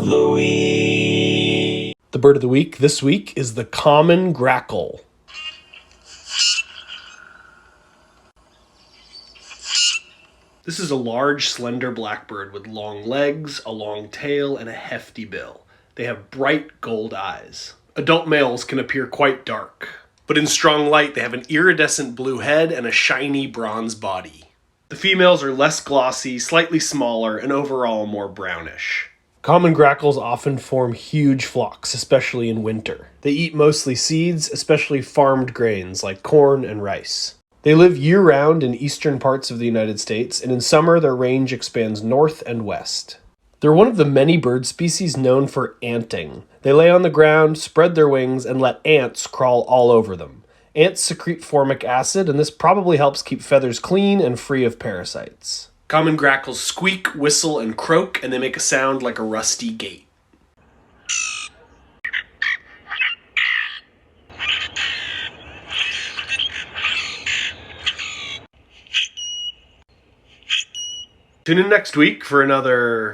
of the week. The bird of the week this week is the common grackle. This is a large, slender blackbird with long legs, a long tail, and a hefty bill. They have bright gold eyes. Adult males can appear quite dark, but in strong light they have an iridescent blue head and a shiny bronze body. The females are less glossy, slightly smaller, and overall more brownish. Common grackles often form huge flocks, especially in winter. They eat mostly seeds, especially farmed grains like corn and rice. They live year-round in eastern parts of the United States, and in summer their range expands north and west. They're one of the many bird species known for anting. They lay on the ground, spread their wings, and let ants crawl all over them. Ants secrete formic acid, and this probably helps keep feathers clean and free of parasites. Common grackles squeak, whistle, and croak, and they make a sound like a rusty gate. Tune in next week for another